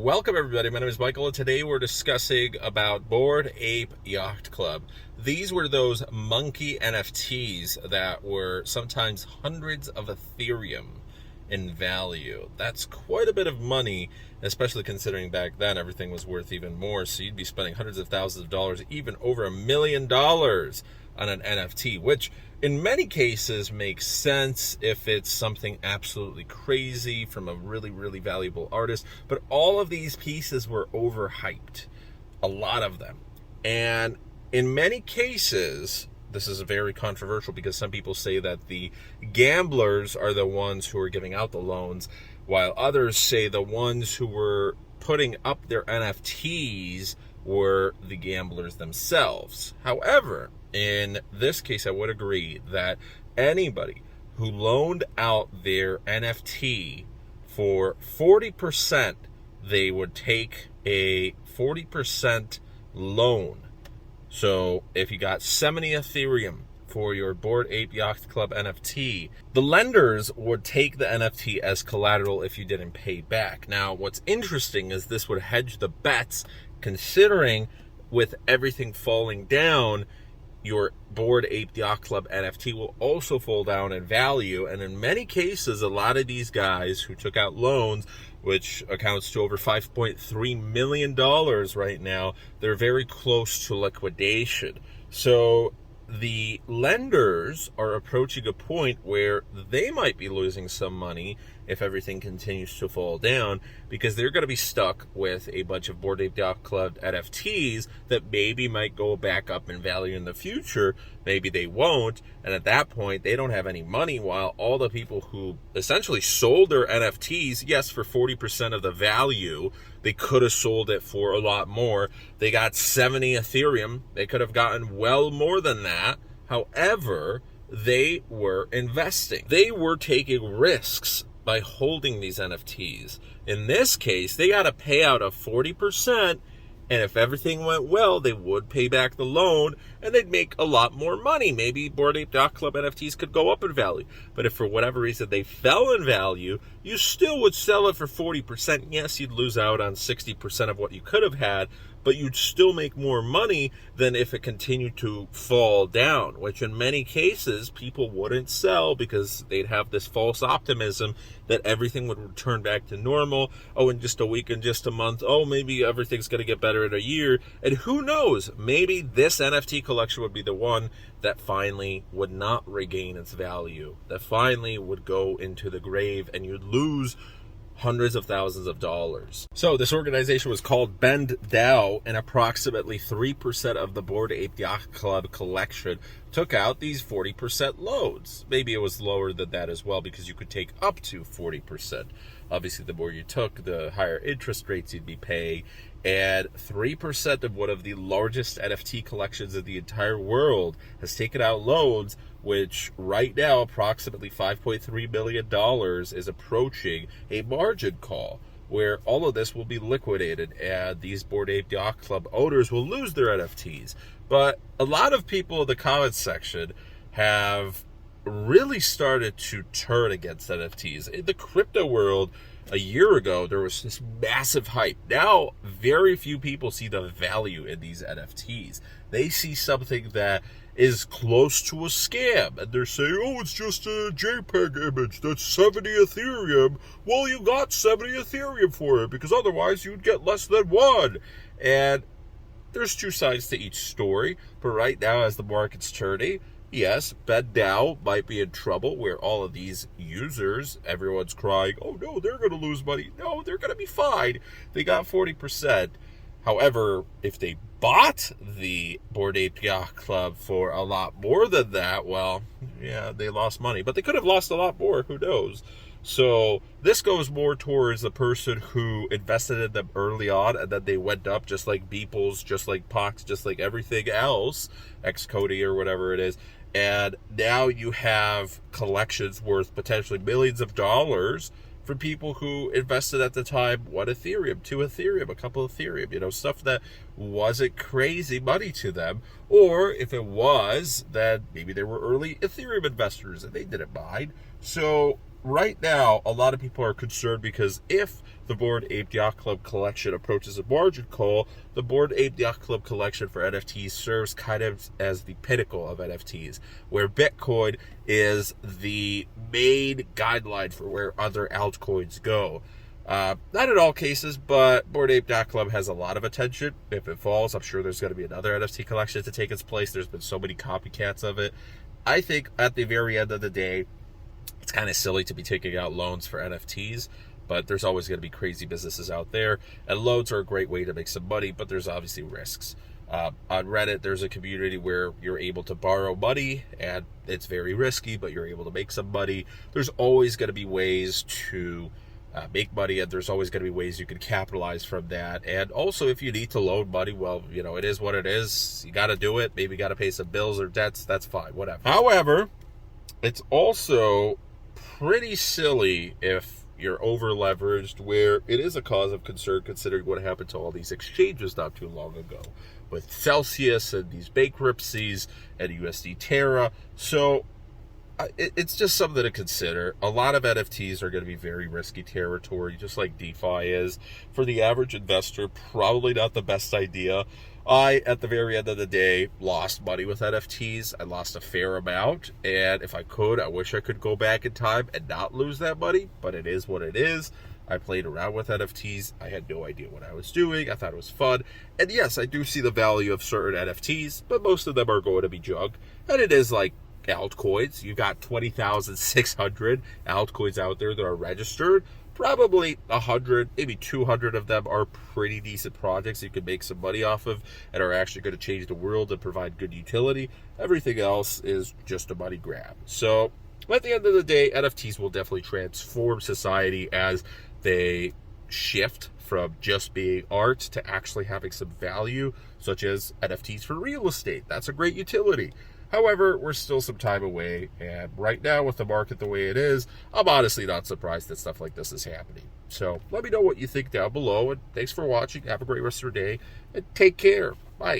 Welcome everybody, my name is Michael and today we're discussing about Bored Ape Yacht Club. These were those monkey NFTs that were sometimes hundreds of Ethereum in value. That's quite a bit of money, especially considering back then everything was worth even more, so you'd be spending hundreds of thousands of dollars, even over $1 million on an NFT, which in many cases makes sense if it's something absolutely crazy from a really valuable artist. But all of these pieces were overhyped, a lot of them. And in many cases, this is very controversial because some people say that the gamblers are the ones who are giving out the loans, while others say the ones who were putting up their NFTs were the gamblers themselves. However, in this case, I would agree that anybody who loaned out their NFT for 40%, they would take a 40% loan. So if you got 70 Ethereum for your Bored Ape Yacht Club NFT, the lenders would take the NFT as collateral if you didn't pay back. Now, what's interesting is this would hedge the bets, considering with everything falling down, your Bored Ape Yacht Club NFT will also fall down in value. And in many cases, a lot of these guys who took out loans, which accounts to over $5.3 million right now, they're very close to liquidation. So the lenders are approaching a point where they might be losing some money if everything continues to fall down, because they're going to be stuck with a bunch of Bored Ape Yacht Club NFTs that maybe might go back up in value in the future. Maybe they won't, and at that point they don't have any money, while all the people who essentially sold their NFTs, yes, for 40% of the value, they could have sold it for a lot more. They got 70 Ethereum. They could have gotten well more than that. However, they were investing. They were taking risks by holding these NFTs. In this case, they got a payout of 40%, and if everything went well, they would pay back the loan, and they'd make a lot more money. Maybe Bored Ape Yacht Club NFTs could go up in value. But if for whatever reason they fell in value, you still would sell it for 40%. Yes, you'd lose out on 60% of what you could have had, but you'd still make more money than if it continued to fall down, which in many cases people wouldn't sell because they'd have this false optimism that everything would return back to normal. Oh, in just a week, in just a month, oh, maybe everything's going to get better in a year. And who knows, maybe this NFT collection would be the one that finally would not regain its value, that finally would go into the grave, and you'd lose hundreds of thousands of dollars. So this organization was called Bend DAO, and approximately 3% of the Bored Ape Yacht Club collection took out these 40% loans. Maybe it was lower than that as well, because you could take up to 40%. Obviously, the more you took, the higher interest rates you'd be paying. And 3% of one of the largest NFT collections in the entire world has taken out loans, which right now approximately $5.3 million is approaching a margin call, where all of this will be liquidated and these Bored Ape Yacht Club owners will lose their NFTs. But a lot of people in the comments section have really started to turn against NFTs. In the crypto world, a year ago, there was this massive hype. Now, very few people see the value in these NFTs. They see something that is close to a scam, and they're saying, oh, it's just a JPEG image that's 70 Ethereum. Well, you got 70 Ethereum for it, because otherwise you'd get less than one. And there's two sides to each story, but right now, as the market's turning, yes, Bend DAO might be in trouble, where all of these users, everyone's crying, oh no, they're going to lose money. No, they're going to be fine. They got 40%. However, if they bought the Bored Ape Yacht Club for a lot more than that, well, yeah, they lost money. But they could have lost a lot more, who knows? So this goes more towards the person who invested in them early on, and then they went up, just like Beeples, just like Pox, just like everything else, Xcode or whatever it is. And now you have collections worth potentially millions of dollars for people who invested at the time, 1 Ethereum, 2 Ethereum, a couple of Ethereum, stuff that wasn't crazy money to them. Or if it was, then maybe they were early Ethereum investors and they didn't mind. So right now, a lot of people are concerned because if the Bored Ape Yacht Club collection approaches a margin call, the Bored Ape Yacht Club collection for NFTs serves kind of as the pinnacle of NFTs, where Bitcoin is the main guideline for where other altcoins go. Not in all cases, but Bored Ape Yacht Club has a lot of attention. If it falls, I'm sure there's going to be another NFT collection to take its place. There's been so many copycats of it. I think at the very end of the day, it's kind of silly to be taking out loans for NFTs, but there's always going to be crazy businesses out there, and loans are a great way to make some money, but there's obviously risks. On Reddit, there's a community where you're able to borrow money, and it's very risky, but you're able to make some money. There's always going to be ways to make money, and there's always going to be ways you can capitalize from that. And also, if you need to loan money, well, it is what it is. You got to do it. Maybe you got to pay some bills or debts. That's fine, whatever. However, it's also pretty silly if you're over leveraged, where it is a cause of concern considering what happened to all these exchanges not too long ago with Celsius and these bankruptcies and USD Terra. So it's just something to consider. A lot of NFTs are going to be very risky territory, just like DeFi is. For the average investor, probably not the best idea. I, at the very end of the day, lost money with NFTs. I lost a fair amount, and if I could, I wish I could go back in time and not lose that money, but it is what it is. I played around with NFTs. I had no idea what I was doing. I thought it was fun. And yes, I do see the value of certain NFTs, but most of them are going to be junk. And it is like altcoins. You've got 20,600 altcoins out there that are registered. Probably 100, maybe 200 of them are pretty decent projects you can make some money off of and are actually going to change the world and provide good utility. Everything else is just a money grab. So at the end of the day, NFTs will definitely transform society as they shift from just being art to actually having some value, such as NFTs for real estate. That's a great utility. However, we're still some time away, and right now with the market the way it is, I'm honestly not surprised that stuff like this is happening. So let me know what you think down below, and thanks for watching. Have a great rest of your day, and take care. Bye.